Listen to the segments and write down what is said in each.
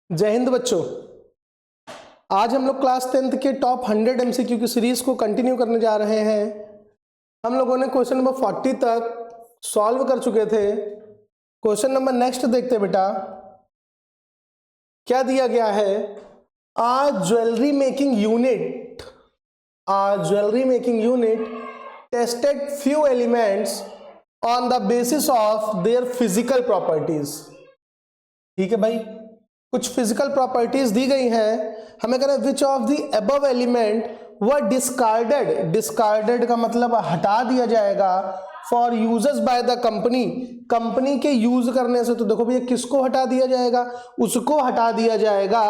जय हिंद बच्चों। आज हम लोग क्लास 10th के टॉप 100 एमसीक्यू की सीरीज को कंटिन्यू करने जा रहे हैं। हम लोगों ने क्वेश्चन नंबर 40 तक सॉल्व कर चुके थे। क्वेश्चन नंबर नेक्स्ट देखते बेटा, क्या दिया गया है। A jewellery making unit tested few elements on the basis of their physical properties. ठीक है भाई, कुछ फिजिकल प्रॉपर्टीज दी गई हैं, हमें कहना है विच ऑफ द अबव एलिमेंट व डिस्कार्डेड का मतलब हटा दिया जाएगा for uses by the company के यूज करने से। तो देखो भैया, किसको हटा दिया जाएगा, उसको हटा दिया जाएगा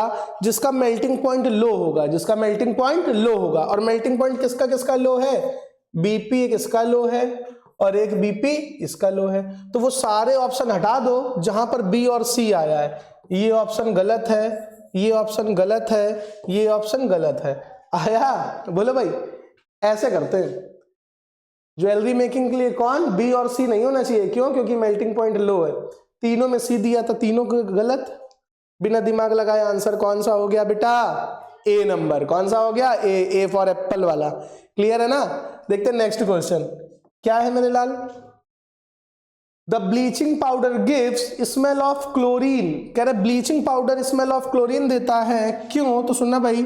जिसका मेल्टिंग पॉइंट लो होगा। और मेल्टिंग पॉइंट किसका किसका लो है, बीपी एक इसका लो है और एक बीपी इसका लो है। तो वो सारे ऑप्शन हटा दो जहां पर बी और सी आया है। ये ऑप्शन गलत है, ये ऑप्शन गलत है, ये ऑप्शन गलत है। आया, बोलो भाई। ऐसे करते हैं ज्वेलरी मेकिंग के लिए कौन, बी और सी नहीं होना चाहिए। क्यों? क्योंकि मेल्टिंग पॉइंट लो है। तीनों में सी दिया तो तीनों को गलत। बिना दिमाग लगाए आंसर कौन सा हो गया बेटा, ए नंबर। कौन सा हो गया, ए फॉर एप्पल वाला। क्लियर है ना। देखते हैं नेक्स्ट क्वेश्चन क्या है मेरे लाल। The bleaching powder gives smell of chlorine. कह रहे bleaching powder smell of chlorine देता है, क्यों? तो सुनना भाई,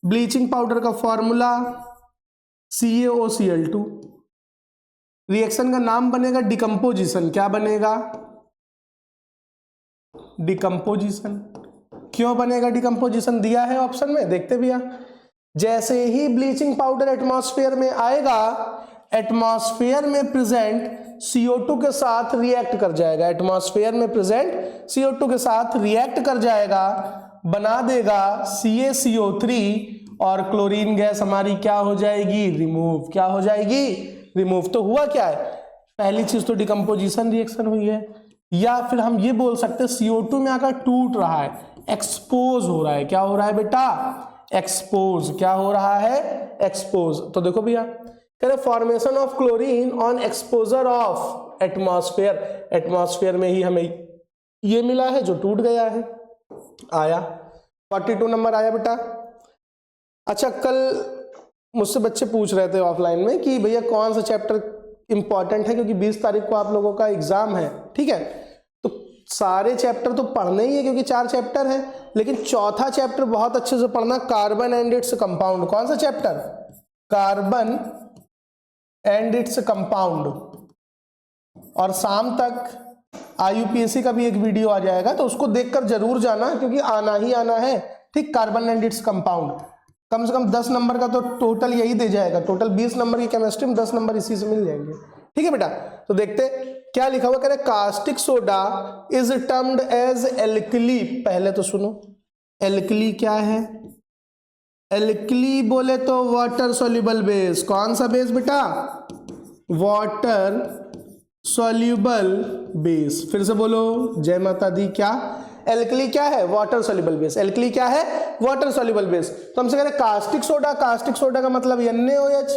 ब्लीचिंग पाउडर का फॉर्मूला CaOCl2। रिएक्शन का नाम बनेगा डिकम्पोजिशन। क्या बनेगा, डिकम्पोजिशन। क्यों बनेगा डिकम्पोजिशन, दिया है ऑप्शन में, देखते भैया। जैसे ही ब्लीचिंग पाउडर एटमॉस्फेयर में आएगा, एटमॉस्फेयर में प्रेजेंट CO2 के साथ रिएक्ट कर जाएगा। एटमॉस्फेयर में प्रेजेंट CO2 के साथ रिएक्ट कर जाएगा, बना देगा CaCO3 और क्लोरीन गैस हमारी क्या हो जाएगी, रिमूव। क्या हो जाएगी, रिमूव। तो हुआ क्या है, पहली चीज तो डिकम्पोजिशन रिएक्शन हुई है, या फिर हम ये बोल सकते हैं CO2 में आकर टूट रहा है, एक्सपोज हो रहा है। क्या हो रहा है बेटा, एक्सपोज। क्या हो रहा है, एक्सपोज। तो देखो भैया, formation of chlorine on exposure of atmosphere. Atmosphere में ही हमें ये मिला है जो टूट गया है। आया 42 नंबर आया बेटा। अच्छा, कल मुझसे बच्चे पूछ रहे थे ऑफलाइन में कि भैया कौन सा चैप्टर इंपॉर्टेंट है, क्योंकि 20 तारीख को आप लोगों का एग्जाम है। ठीक है, तो सारे चैप्टर तो पढ़ने ही है क्योंकि 4 चैप्टर है, लेकिन चौथा चैप्टर बहुत अच्छे से पढ़ना, कार्बन एंड इट्स कंपाउंड। कौन सा chapter, carbon and its compound. और शाम तक IUPAC का भी एक वीडियो आ जाएगा, तो उसको देखकर जरूर जाना क्योंकि आना ही आना है। ठीक, कार्बन एंड इट्स कंपाउंड कम से कम 10 नंबर का तो टोटल यही दे जाएगा। टोटल 20 नंबर की केमिस्ट्री में 10 नंबर इसी से मिल जाएंगे। ठीक है बेटा, तो देखते क्या लिखा हुआ। कह रहे caustic soda is termed as alkali. पहले तो सुनो, एल्कली क्या है, एल्कली बोले तो वाटर सोल्यूबल बेस। कौन सा बेस बेटा, वाटर सोल्यूबल बेस। फिर से बोलो, जय माता दी। क्या, एल्कली क्या है, वाटर सोल्यूबल बेस। एल्कली क्या है, वाटर सोल्यूबल बेस। तो हमसे कह रहे कास्टिक सोडा, कास्टिक सोडा का मतलब NaOH।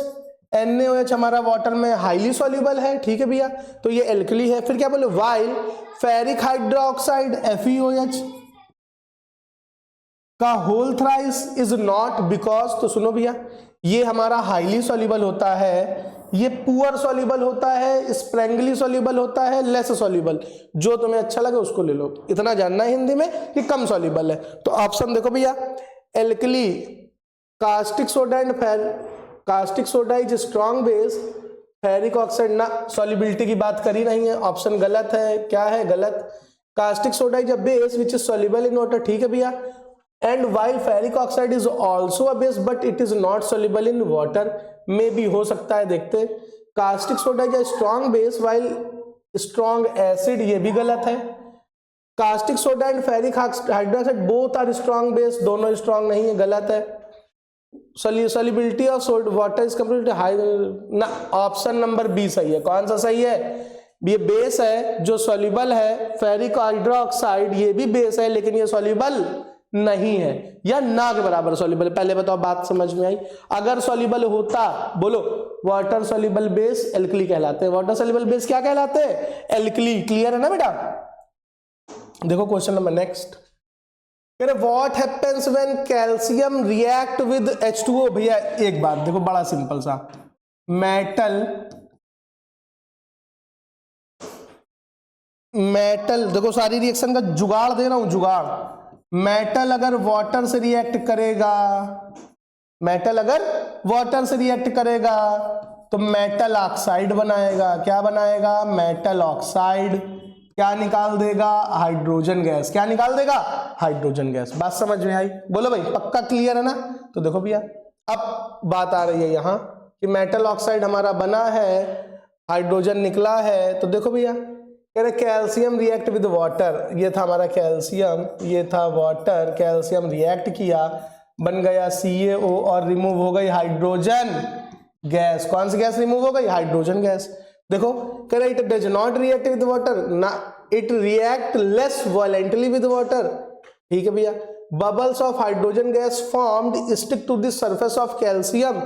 NaOH हमारा वाटर में हाईली सोल्यूबल है। ठीक है भैया, तो ये एल्कली है। फिर क्या बोले, वाइल फेरिक हाइड्रोक्साइड FeOH का whole thrice is not because. तो सुनो भैया, ये हमारा हाईली सॉल्युबल होता है, ये पुअर सॉल्युबल होता है, स्प्रेंगली सॉल्युबल होता है, लेस सॉल्युबल। जो तुम्हें अच्छा लगे उसको ले लो, इतना जानना है हिंदी में कि कम सॉल्युबल है। तो ऑप्शन देखो भैया, alkali, caustic soda and caustic soda is strong base, ferric oxide ना, सॉल्युबिलिटी की बात करी नहीं है, ऑप्शन गलत है। क्या है, गलत। Caustic soda is a base which is soluble in water. ठीक है भैया। And while ferric oxide is also a base but it is not soluble in water. में भी हो सकता है, देखते। Caustic soda is a strong base while strong acid, ये भी गलत है। Caustic soda and ferric hydroxide both are strong base, दोनों स्ट्रॉन्ग नहीं है, गलत है। Solubility of water is complete high ना, ऑप्शन नंबर बी सही है। कौन सा सही है, ये बेस है जो सॉल्युबल है। फेरिक हाइड्रोक्साइड ये भी बेस है, लेकिन ये सॉल्युबल नहीं है, या ना के बराबर सॉल्युबल। पहले बताओ, बात समझ में आई। अगर सॉल्युबल होता, बोलो, वाटर सॉल्युबल बेस एल्कली कहलाते हैं। वाटर सॉल्युबल बेस क्या कहलाते हैं, एल्कली। क्लियर है ना बेटा। देखो क्वेश्चन नंबर नेक्स्ट, कह रहे what happens when calcium react with H2O। भैया एक बात देखो, बड़ा सिंपल सा, मेटल देखो, सारी रिएक्शन का जुगाड़ दे रहा हूं, जुगाड़। मेटल अगर वाटर से रिएक्ट करेगा, मेटल अगर वाटर से रिएक्ट करेगा तो मेटल ऑक्साइड बनाएगा। क्या बनाएगा? Metal oxide. क्या निकाल देगा? Hydrogen gas. क्या निकाल देगा? Hydrogen gas. बात समझ में आई? बोलो भाई, पक्का क्लियर है ना? तो देखो भैया, अब बात आ रही है यहां कि मेटल ऑक्साइड हमारा बना है, हाइड्रोजन निकला है। तो देखो भैया, कह रहे कैल्शियम रिएक्ट विद वाटर, ये था हमारा कैल्शियम, ये था वाटर, कैल्शियम रिएक्ट किया, बन गया CaO और रिमूव हो गई हाइड्रोजन गैस। कौन सी गैस रिमूव हो गई? Hydrogen gas. देखो कह रहे it does not react with water, ना it react less violently with water. ठीक है भैया, bubbles of hydrogen gas formed stick to the surface of calcium.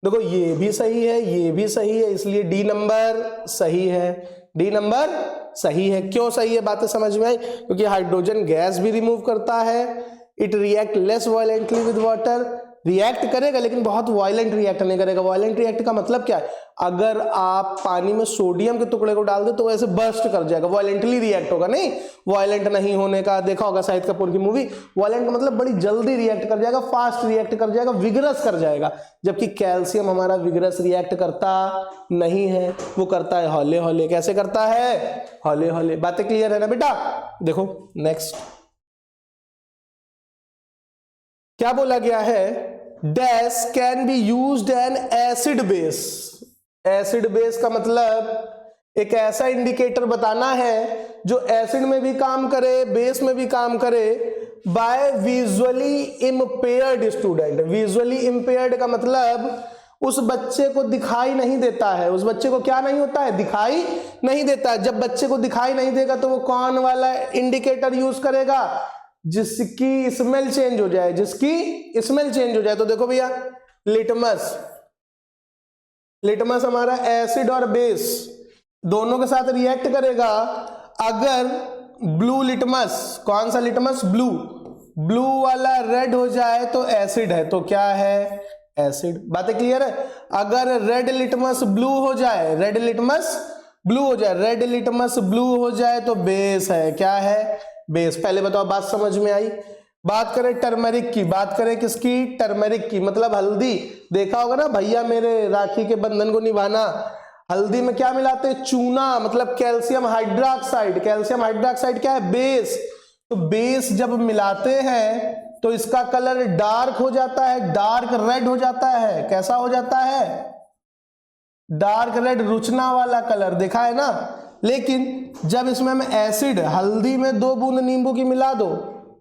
देखो ये भी सही है, ये भी सही है, इसलिए डी नंबर सही है, डी नंबर सही है। क्यों सही है? बातें समझ में आई? क्योंकि हाइड्रोजन गैस भी रिमूव करता है, it react less violently with water, react करेगा लेकिन बहुत वायलेंट रिएक्ट नहीं करेगा। वायलेंट रिएक्ट का मतलब क्या है? अगर आप पानी में सोडियम के टुकड़े को डाल दे तो वैसे बर्स्ट कर जाएगा, वायलेंटली रिएक्ट होगा। नहीं, वायलेंट नहीं होने का देखा होगा शाहिद कपूर की मूवी, वायलेंट का मतलब बड़ी जल्दी रिएक्ट कर जाएगा, फास्ट रिएक्ट कर जाएगा, विगरस कर जाएगा। जबकि कैल्शियम हमारा विगरस रिएक्ट करता नहीं है, वो करता है हौले हौले। कैसे करता है? हौले हौले। बातें क्लियर है ना बेटा? देखो नेक्स्ट क्या बोला गया है? Dash can be used N acid base. Acid base का मतलब एक ऐसा इंडिकेटर बताना है जो एसिड में भी काम करे, बेस में भी काम करे, by visually impaired student. Visually impaired का मतलब उस बच्चे को दिखाई नहीं देता है। उस बच्चे को क्या नहीं होता है? दिखाई नहीं देता। जब बच्चे को दिखाई नहीं देगा तो वो कौन वाला इंडिकेटर यूज करेगा? जिसकी स्मेल चेंज हो जाए, जिसकी स्मेल चेंज हो जाए। तो देखो भैया, लिटमस, लिटमस हमारा एसिड और बेस दोनों के साथ रिएक्ट करेगा। अगर ब्लू लिटमस, कौन सा लिटमस? ब्लू, ब्लू वाला रेड हो जाए तो एसिड है। तो क्या है? एसिड। बातें क्लियर है? अगर रेड लिटमस ब्लू हो जाए, रेड लिटमस ब्लू हो जाए, रेड लिटमस ब्लू हो जाए तो बेस है। क्या है? बेस। पहले बताओ, बात समझ में आई? बात करें टर्मरिक की, बात करें किसकी? टर्मरिक की, मतलब हल्दी। देखा होगा ना भैया मेरे, राखी के बंधन को निभाना, हल्दी में क्या मिलाते हैं? चूना, मतलब कैल्शियम हाइड्रोक्साइड। कैल्शियम हाइड्रोक्साइड क्या है? बेस। तो बेस जब मिलाते हैं तो इसका कलर डार्क हो जाता है, डार्क रेड हो जाता है। कैसा हो जाता है? डार्क रेड, रुचना वाला कलर। देखा है ना? लेकिन जब इसमें हम एसिड, हल्दी में 2 बूंद नींबू की मिला दो,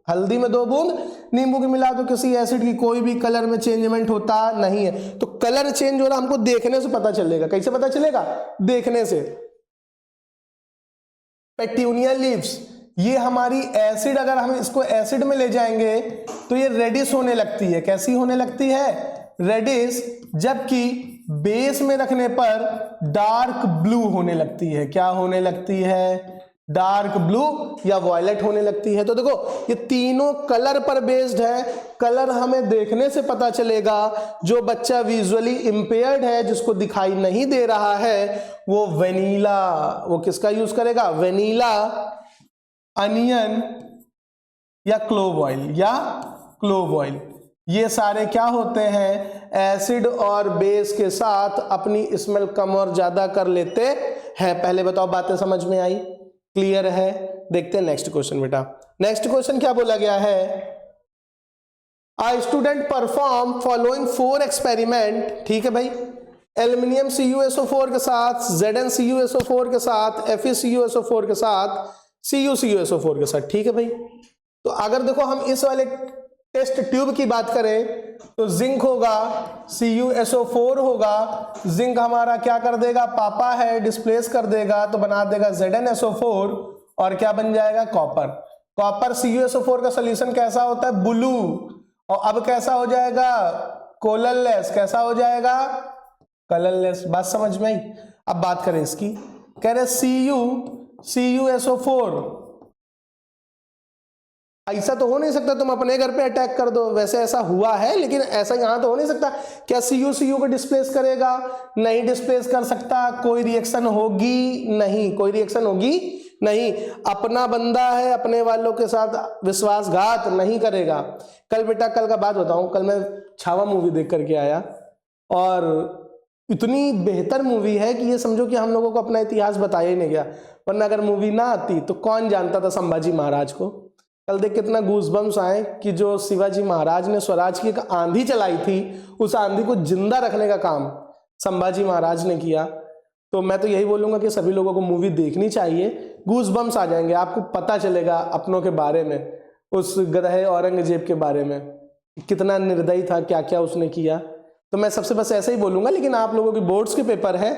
हल्दी में 2 बूंद नींबू की मिला दो किसी एसिड की, कोई भी कलर में चेंजमेंट होता नहीं है। तो कलर चेंज हो रहा हमको देखने से पता चलेगा। कैसे पता चलेगा? देखने से। पेट्यूनिया लीव्स, ये हमारी एसिड, अगर हम इसको एसिड में ले जाएंगे तो ये रेडिश होने लगती है। कैसी होने लगती है? रेडिश। जबकि बेस में रखने पर डार्क ब्लू होने लगती है। क्या होने लगती है? डार्क ब्लू या वॉयलेट होने लगती है। तो देखो ये तीनों कलर पर बेस्ड है। कलर हमें देखने से पता चलेगा। जो बच्चा विजुअली इंपेयर्ड है, जिसको दिखाई नहीं दे रहा है, वो वेनिला, वो किसका यूज करेगा? वेनिला, अनियन या क्लोव ऑयल, या क्लोव ऑयल। ये सारे क्या होते हैं? एसिड और बेस के साथ अपनी स्मेल कम और ज्यादा कर लेते हैं। पहले बताओ, बातें समझ में आई? क्लियर है? देखते हैं नेक्स्ट क्वेश्चन बेटा। नेक्स्ट क्वेश्चन क्या बोला गया है? आ स्टूडेंट परफॉर्म फॉलोइंग 4 एक्सपेरिमेंट। ठीक है भाई, एल्यूमिनियम CuSO4 के साथ, ZnCuSO4 के साथ, FeCuSO4 के साथ, CuCuSO4 के साथ। ठीक है भाई, तो अगर देखो हम इस वाले टेस्ट ट्यूब की बात करें तो जिंक होगा, CuSO4 होगा, जिंक हमारा क्या कर देगा? पापा है, डिस्प्लेस कर देगा तो बना देगा ZnSO4, और क्या बन जाएगा? कॉपर। कॉपर CuSO4 का सोल्यूशन कैसा होता है? ब्लू। और अब कैसा हो जाएगा? कलरलेस। कैसा हो जाएगा? कलरलेस। बात समझ में आई? अब बात करें इसकी, कह रहे CuSO4 ऐसा तो हो नहीं सकता तुम अपने घर पे अटैक कर दो, वैसे ऐसा हुआ है लेकिन ऐसा यहां तो हो नहीं सकता। क्या CU को डिस्प्लेस करेगा? नहीं डिस्प्लेस कर सकता। कोई रिएक्शन होगी नहीं, कोई रिएक्शन होगी नहीं। अपना बंदा है, अपने वालों के साथ विश्वासघात नहीं करेगा। कल बेटा, कल का बात बताऊं, कल मैं छावा मूवी देख करके आया और इतनी बेहतर मूवी है कि ये समझो कि हम लोगों को अपना इतिहास बताया ही नहीं गया, वरना अगर मूवी ना आती तो कौन जानता था संभाजी महाराज को। कल देख कितना गूज़बम्स आए कि जो शिवाजी महाराज ने स्वराज की एक आंधी चलाई थी, उस आंधी को जिंदा रखने का काम संभाजी महाराज ने किया। तो मैं तो यही बोलूंगा कि सभी लोगों को मूवी देखनी चाहिए, गूज़बम्स आ जाएंगे, आपको पता चलेगा अपनों के बारे में, उस गधे औरंगजेब के बारे में, कितना निर्दयी था, क्या क्या उसने किया। तो मैं सबसे बस ऐसे ही बोलूंगा, लेकिन आप लोगों के बोर्ड्स के पेपर है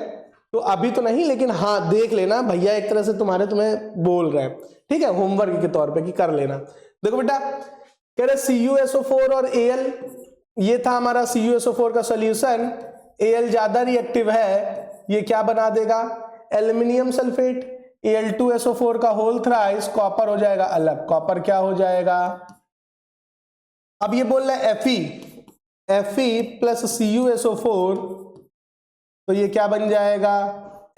तो अभी तो नहीं, लेकिन हाँ देख लेना, भैया एक तरह से तुम्हें बोल रहे हैं, ठीक है, होमवर्क के तौर पे कि कर लेना। देखो बेटा, कह रहे CuSO4 और Al, ये था हमारा CuSO4 का सॉल्यूशन। Al ज्यादा रिएक्टिव है, ये क्या बना देगा? Aluminium sulphate. Al2SO4 का होल थ्राइस, कॉपर हो जाएगा अलग, कॉपर क्या हो जाएगा? अब ये बोल रहा है Fe प्लस CuSO4, तो ये क्या बन जाएगा?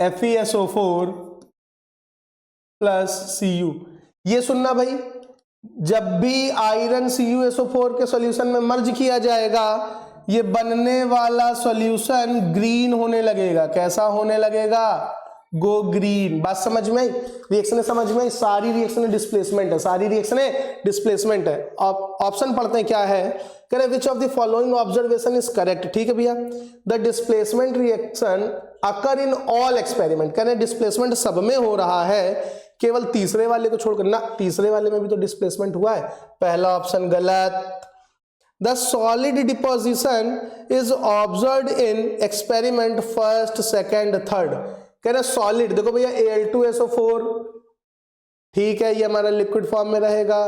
FeSO4 plus Cu। ये सुनना भाई, जब भी आयरन CuSO4 के सॉल्यूशन में मर्ज किया जाएगा, ये बनने वाला सॉल्यूशन ग्रीन होने लगेगा। कैसा होने लगेगा? Go green. बात समझ में आई? रिएक्शन समझ में आई? सारी रिएक्शन डिस्प्लेसमेंट है, सारी रिएक्शन डिस्प्लेसमेंट है। ऑप्शन पढ़ते हैं, क्या है? कह रहे which of the following observation is correct. ठीक है भैया, the displacement reaction occur in all experiment. कह रहे डिस्प्लेसमेंट सब में हो रहा है, केवल तीसरे वाले को छोड़कर ना, तीसरे वाले में भी तो डिस्प्लेसमेंट हुआ है। पहला ऑप्शन गलत। The solid deposition is observed in experiment first, second, third. कह रहे सॉलिड, देखो भैया Al2SO4, ठीक है, ये हमारा लिक्विड फॉर्म में रहेगा।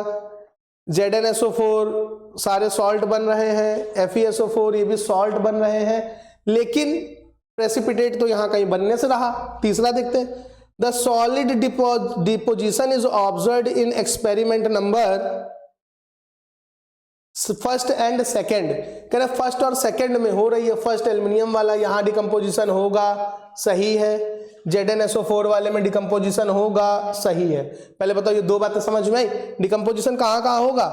ZnSO4 सारे सॉल्ट बन रहे हैं, FeSO4 ये भी सॉल्ट बन रहे हैं, लेकिन प्रेसिपिटेट तो यहां कहीं बनने से रहा। तीसरा देखते हैं, the solid deposition is observed in experiment number first and second. कह रहे फर्स्ट और सेकेंड में हो रही है। फर्स्ट एल्युमिनियम वाला, यहां डिकम्पोजिशन होगा, सही है। ZnSO4 वाले में डिकम्पोजिशन होगा, सही है। पहले बताओ ये दो बातें समझ में आई? डिकम्पोजिशन कहां कहां होगा?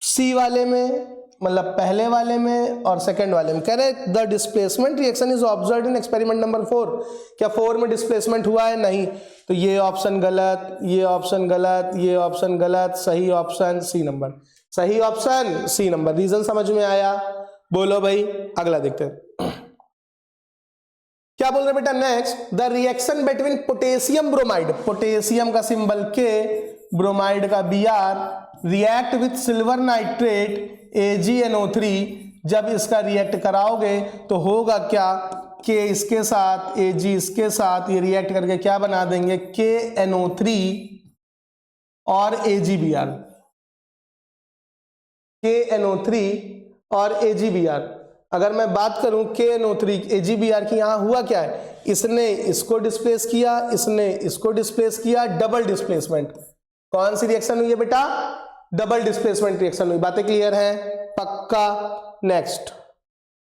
C वाले में, मतलब पहले वाले में और सेकेंड वाले में। कह रहे the displacement reaction is observed in experiment number 4। क्या 4 में डिस्प्लेसमेंट हुआ है? नहीं। तो ये ऑप्शन गलत, ये ऑप्शन गलत, ये ऑप्शन गलत। सही ऑप्शन C नंबर, सही ऑप्शन C नंबर। रीजन समझ में आया? बोलो भाई, अगला देखते हैं क्या बोल रहे बेटा। Next, the reaction between potassium bromide, potassium का सिंबल K, ब्रोमाइड का Br, react with silver nitrate AgNO3। जब इसका रिएक्ट कराओगे तो होगा क्या? K इसके साथ, Ag इसके साथ, ये रिएक्ट करके क्या बना देंगे? KNO3 और AgBr, KNO3 और AgBr। अगर मैं बात करूं KNO3 AgBr की, यहां हुआ क्या है? इसने इसको डिस्प्लेस किया, इसने इसको डिस्प्लेस किया, डबल डिस्प्लेसमेंट। कौन सी रिएक्शन हुई है बेटा? डबल डिस्प्लेसमेंट रिएक्शन हुई। बातें क्लियर है? पक्का।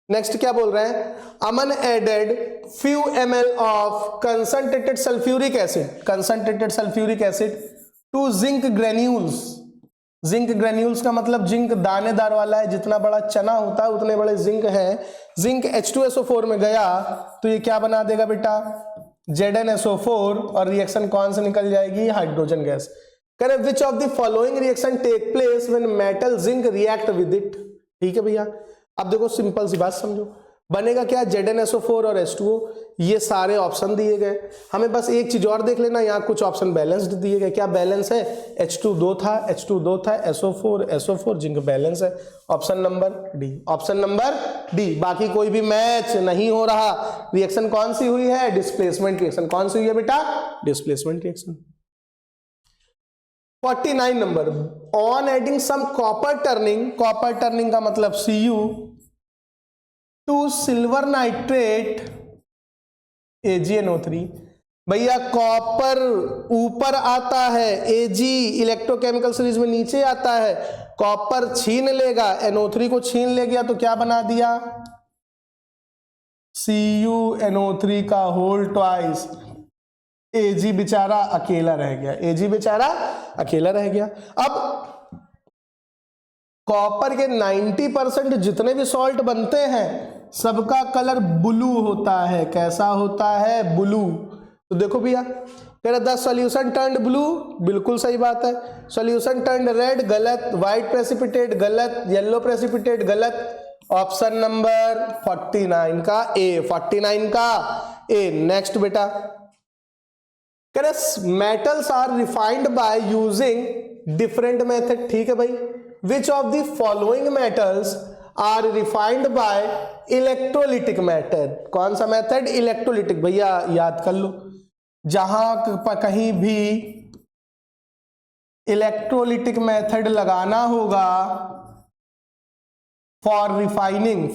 नेक्स्ट क्या बोल रहे हैं? Aman added few ml of concentrated sulphuric acid, concentrated sulphuric acid to zinc granules. Zinc granules का मतलब जिंक दानेदार वाला है, जितना बड़ा चना होता है उतने बड़े जिंक हैं। जिंक H2SO4 में गया तो ये क्या बना देगा बेटा? ZnSO4, और रिएक्शन कौन से निकल जाएगी? Hydrogen gas. कह रहे which of the following reaction take place when metal zinc react with it. ठीक है भैया, अब देखो सिंपल सी बात समझो, बनेगा क्या? ZnSO4 और H2O। ये सारे ऑप्शन दिए गए, हमें बस एक चीज और देख लेना, यहाँ कुछ ऑप्शन बैलेंस्ड दिए गए। क्या बैलेंस है? H2 दो था, SO4 जिंक बैलेंस है। Option number D, option number D. बाकी कोई भी मैच नहीं हो रहा। रिएक्शन कौन सी हुई है? Displacement reaction. कौन सी हुई है बेटा? Displacement reaction. 49 number, on adding some copper turning, copper turning का मतलब Cu to silver nitrate AgNO3, भैया कॉपर ऊपर आता है, Ag इलेक्ट्रोकेमिकल सीरीज में नीचे आता है, कॉपर छीन लेगा, NO3 को छीन ले गया तो क्या बना दिया, CuNO3 का होल ट्वाइस। Ag बेचारा अकेला रह गया, Ag बेचारा अकेला रह गया। अब कॉपर के 90% जितने भी सॉल्ट बनते हैं सबका कलर ब्लू होता है। कैसा होता है? ब्लू। तो देखो भैया, कह रहा द सॉल्यूशन टर्न्ड ब्लू, बिल्कुल सही बात है। सॉल्यूशन टर्न्ड रेड, गलत। व्हाइट प्रेसिपिटेट, गलत। येलो प्रेसिपिटेट, गलत। ऑप्शन नंबर 49 का ए, 49 का ए। नेक्स्ट बेटा, कह रहे metals are refined by using different method. ठीक है भाई, which of the following metals are refined by electrolytic method. कौन सा मेथड? इलेक्ट्रोलिटिक। भैया याद कर लो, जहां कहीं भी इलेक्ट्रोलिटिक मेथड लगाना होगा फॉर रिफाइनिंग,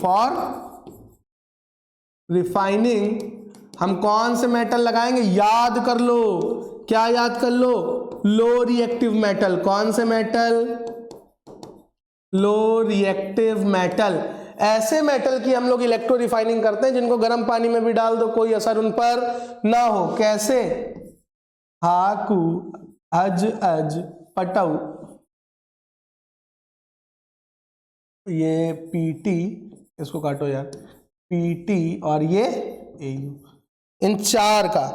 हम कौन से मेटल लगाएंगे? याद कर लो। क्या याद कर लो? Low reactive metal. कौन से मेटल? Low reactive metal. ऐसे मेटल की हम लोग इलेक्ट्रो रिफाइनिंग करते हैं जिनको गर्म पानी में भी डाल दो कोई असर उन पर ना हो। कैसे? हाकू, अज अज, पटाऊ। ये पीटी, इसको काटो यार, पीटी और ये एयू, इन चार का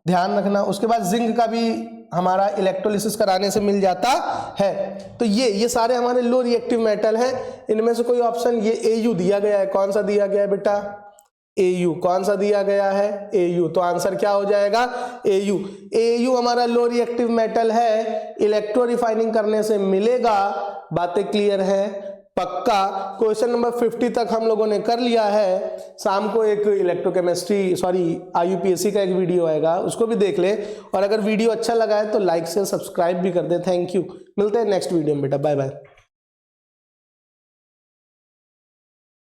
ध्यान रखना। उसके बाद जिंक का भी हमारा इलेक्ट्रोलिसिस कराने से मिल जाता है। तो ये सारे हमारे लो रिएक्टिव मेटल हैं। इनमें से कोई ऑप्शन, ये एयू दिया गया है। कौन सा दिया गया है बेटा? एयू। कौन सा दिया गया है? एयू। तो आंसर क्या हो जाएगा? एयू। एयू हमारा लो रिएक्टिव मेटल है, इलेक्ट्रो रिफाइनिंग करने से मिलेगा। बातें क्लियर है? पक्का। क्वेश्चन नंबर 50 तक हम लोगों ने कर लिया है। शाम को एक इलेक्ट्रोकेमिस्ट्री IUPAC का एक वीडियो आएगा, उसको भी देख ले। और अगर वीडियो अच्छा लगा है तो लाइक से सब्सक्राइब भी कर दे। Thank you. मिलते हैं नेक्स्ट वीडियो में बेटा। Bye bye.